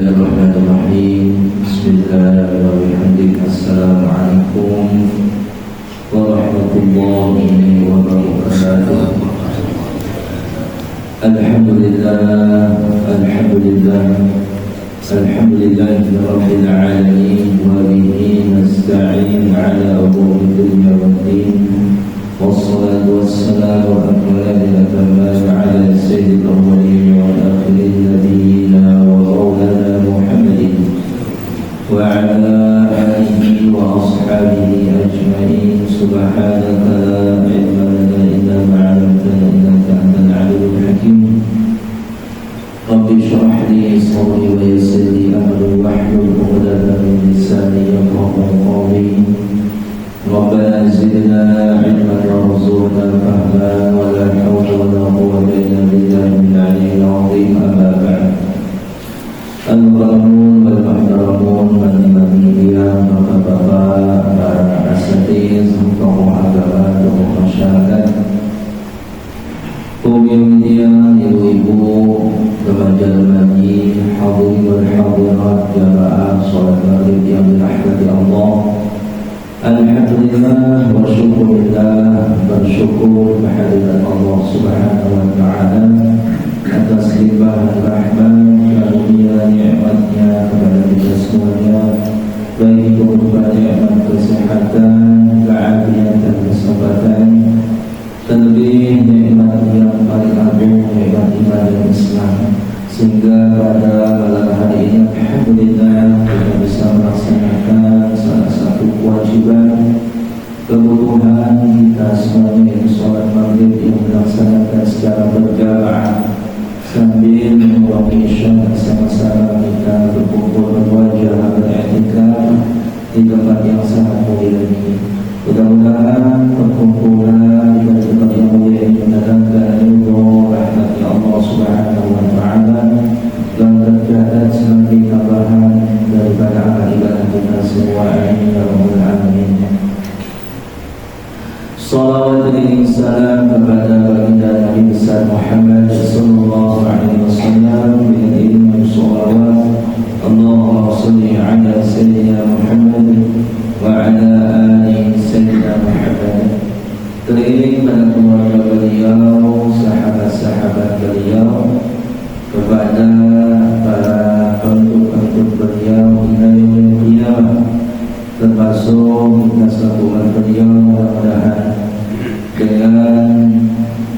Bismillahirrahmanirrahim. Bismillahirrahmanirrahim. Assalamualaikum warahmatullahi wabarakatuh. Alhamdulillah, alhamdulillah, alhamdulillahi rabbil alamin. Wa bihi nasta'in ala umuri dunya waddin. Wassalatu wassalamu ala sayyidil awwalin wal akhirin nabiyyina wa maulana Muhammadin wa ala alihi wa ashabihi ajma'in. Subhanaka la ilma lana illa ma 'allamtana innaka antal alimul hakim. Rabbi shrah li sadri wa yassir li amri wahlul 'uqdatam min lisani yafqahu qawli. Rabbana zidna ilman warzuqna fahma wa la hawla wa la quwwata illa billahil aliyyil azim. Amma ba'd. Al-mukarramun wal muhtaramun hadirin yang bapak-bapak, para asatiz, tokoh agama, tokoh masyarakat, kaum media, ibu-ibu, remaja-remaji, hadirin wal hadirat, jamaah salat maghrib yang dirahmati Allah. Alhamdulillah wa syukurillah, bersyukur kehadirat Allah subhanahu wa ta'ala atas limpahan rahmat, karunia, nikmatnya kepada kita semuanya, baik itu berupa nikmat kesehatan, keafiatan, kesempatan, terlebih nikmat yang paling agung, nikmat iman dan Islam. Sehingga pada malam hari ini alhamdulillah kita bisa melaksanakan salah satu kewajiban kebutuhan kita semuanya, yaitu sholat maghrib yang dilaksanakan secara berjamaah sambil menunggu isya. Sama-sama kita berkumpul berwajah beriktikaf di tempat yang sangat mulia ini. Mudah-mudahan perkumpulan di tempat yang mulia ini mendatangkan ridho rahmat Allah subhanahu wa ta'ala dan tercatat sebagai tambahan daripada amal ibadah kita semua. Amin ya rabbal alamin. Salawat dan salam kepada baginda Nabi besar Muhammad sallallahu alaihi wasallam dengan ilmu salawat. Allahumma shalli ala sayyidina Muhammad wa ala ali sayyidina Muhammad. Teriring pada keluarga beliau, sahabat-sahabat beliau, kepada para pengikut beliau hingga yaumil qiyamah, termasuk kita selakukan beliau. Mudah-mudahan dengan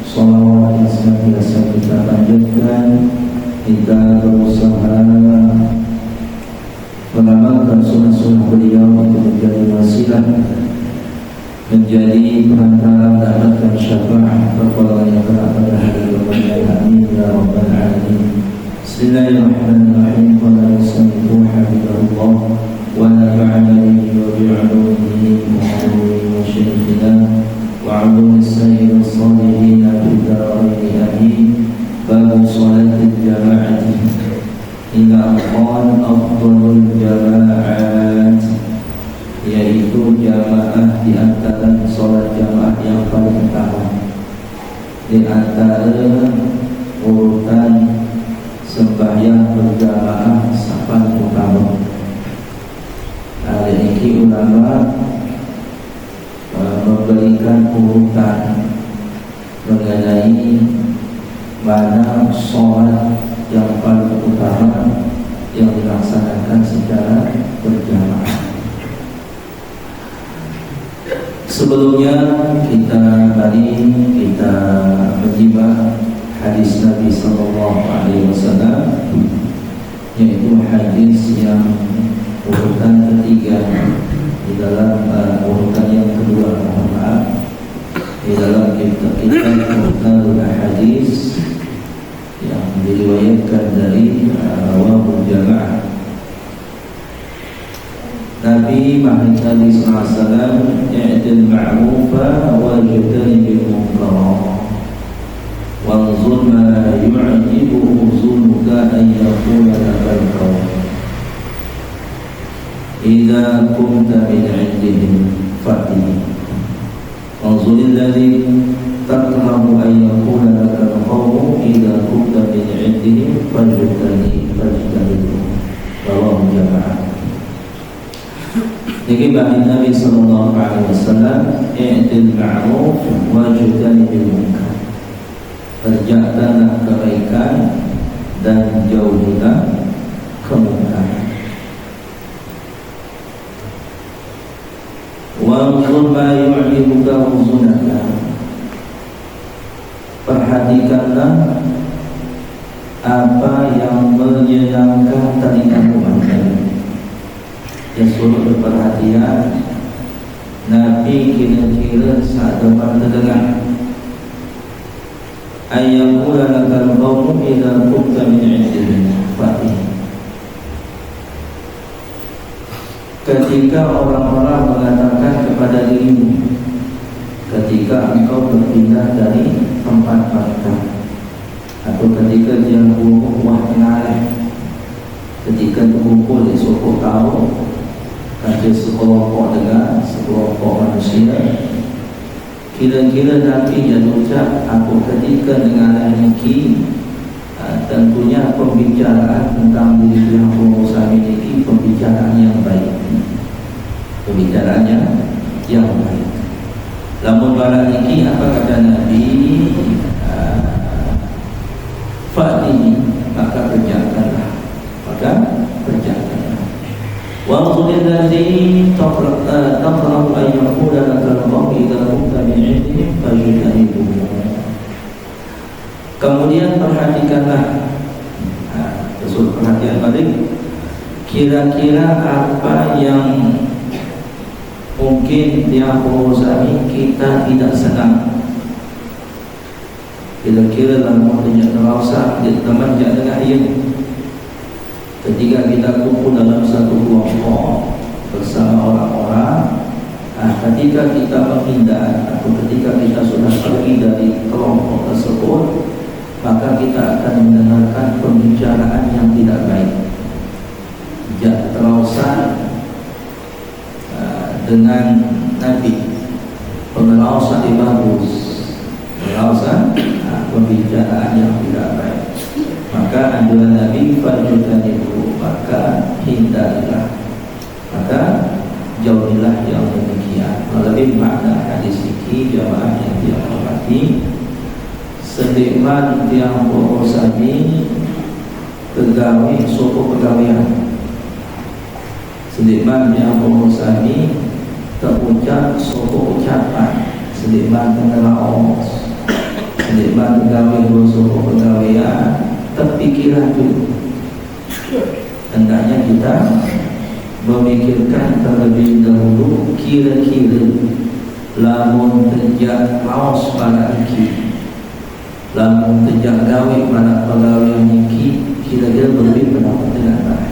sholawat yang senantiasa kita panjatkan, kita berusaha mengamalkan sunnah-sunnah beliau untuk menjadi wasilah, menjadi perantara mendapatkan syafaat pertolongan yang kelak pada hari kemudian. Amin ya rabbal alamin. Bismillahirrahmanirrahim. Qala yusallitu habibullah wa nafa'ana bihi wa bi'ulumihi wa syaikhina wa 'ulumi sayyidil salihin fid darain. Amin. Bab salatil jama'ati ila qan afdalul jama'at, yaitu jamaah di antara sholat jamaah yang paling utama di antara urutan sembahyang berjamaah paling utama. Hari ini ulama memberikan urutan mengenai mana sholat yang paling utama yang dilaksanakan secara berjamaah. Sebelumnya mari kita menyimak hadis Nabi sallallahu alaihi wasallam, yaitu hadis yang urutan ketiga di dalam urutan yang kedua, mohon maaf, di dalam kitab urutan hadis yang diriwayatkan dari rawahul jamaah. Nabi Muhammad sallallahu alaihi wasallam ya'til ma'rufa wa jitanibil munkara wanzur ma yu'jibuhu zulmuka an yakuna lakal qawl idza kunta min 'indihim fa'ti wanzur alladhi takrahu an yakuna lakal qawl idza kunta min 'indihim fajtanibuhu. jamaah. Jadi bagi Nabi sallallahu alaihi wasallam, i'til ma'ruf wa jtanibil munkar. Kerjakanlah kebaikan dan jauhilah kemungkaran. Wanzur ma yu'jibuka huzunaka. Perhatikanlah apa yang menyenangkan telingamu. Yang suruh berperhatian. Nabi kira-kira saat depan terdengar ayyakula lakal qawmu idza kunta min 'indihim fatih. Ketika orang-orang mengatakan kepada dirimu, ketika engkau berpindah dari tempat mereka, atau ketika dia kumpul wah kenal, ketika berkumpul di suku kaum, kaji sekelompok dengan sekelompok manusia, kira-kira Nabi yang ucap aku ketika dengan ini, tentunya pembicaraan tentang diri yang pengusaha ini pembicaraan yang baik, pembicaraannya yang baik. Lamun bala ini apa kata Nabi? Fa'ini, maka kerjakanlah, maka kerjakanlah. Waktu الذي تقرأ أن يقول لك الله إذا كنت من عنده فاجتنبه. Kemudian perhatikanlah, Rasul perhatian balik, kira-kira apa yang mungkin yang pengusaha kita tidak senang. Kira-kira dalam waktunya terasa dia teman jangan dengar ia. Ketika kita kumpul dalam satu kelompok bersama orang-orang, ketika kita menghindar atau ketika kita sudah pergi dari kelompok tersebut, maka kita akan mendengarkan pembicaraan yang tidak baik. Jangan terasa dengan Nabi, pengelausan yang bagus, pengelausan pembicaraan yang tidak baik. Maka anjuran Nabi fajudan itu, maka hindarilah, maka jauhilah yang demikian. Lebih makna hadis ini jamaah yang dihormati, sediman yang berusani pegawai suku pegawaian, sediman yang berusani terucap suku ucapan, sediman teneraos, sediman pegawai suku pegawaian. Terpikirlah dulu, hendaknya kita memikirkan terlebih dahulu, kira-kira lamun terjak raos pada iki, lamun terjak gawe pada pegawai iki, kira-kira berbeda pendapat dengan baik.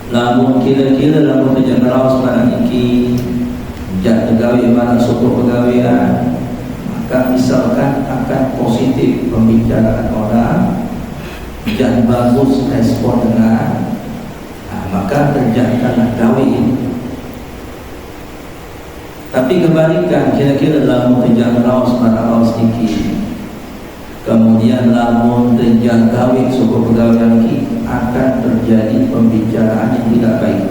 Lamun kira-kira lamun terjak raos pada iki, terjak gawe pada suku pegawaian, maka misalkan akan positif pembicaraan orang dan bagus respon dengan, maka kerjakanlah gawe ini. Tapi kebalikan, kira-kira lamun terjak raos pada raos iki, kemudian lamun terjak gawe suku pegawai iki, akan terjadi pembicaraan yang tidak baik,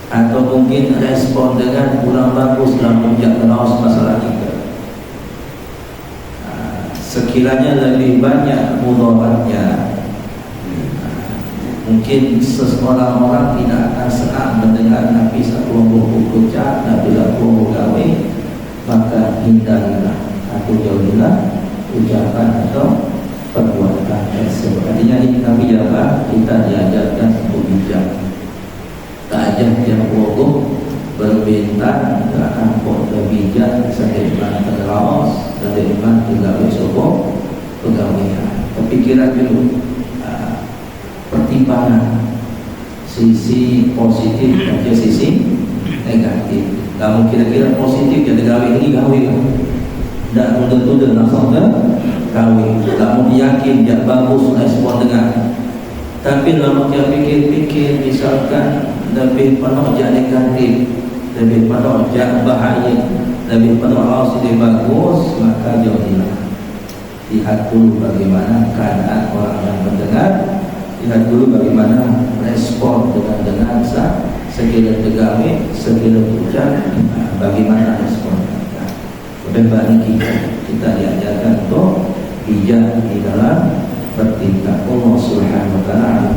atau mungkin respon dengan kurang bagus lamun terjak raos masalah kita. Sekiranya lebih banyak mudaratnya, mungkin seseorang orang tidak akan senang mendengar Nabi sekelompok ucap, Nabi sekelompok gawe, maka hindarilah atau jauhilah ucapan atau perbuatan tersebut. Artinya Nabi jaga kita diajarkan untuk bijak, tak ajak yang bodoh berbintang, tak ampun berbijak, sediman terlawas, sediman juga besok pegawaian. Kepikiran dulu, pertimbangan sisi positif dan sisi negatif. Namun kira-kira positif jadi gawe ini gawe, tidak tentu langsung ke gawe. Namun yakin dia bagus respon dengan. Tapi namun dia pikir-pikir, misalkan lebih penuh jadi negatif, lebih penuh jadi bahaya, lebih penuh harus jadi bagus, maka jauhilah. Lihat dulu bagaimana keadaan orang yang mendengar, lihat dulu bagaimana respon dengan sekiranya tegami, sekiranya ucap, bagaimana respon kita. Kemudian kita diajarkan untuk bijak di dalam bertindak. Allah Subhanahu wa taala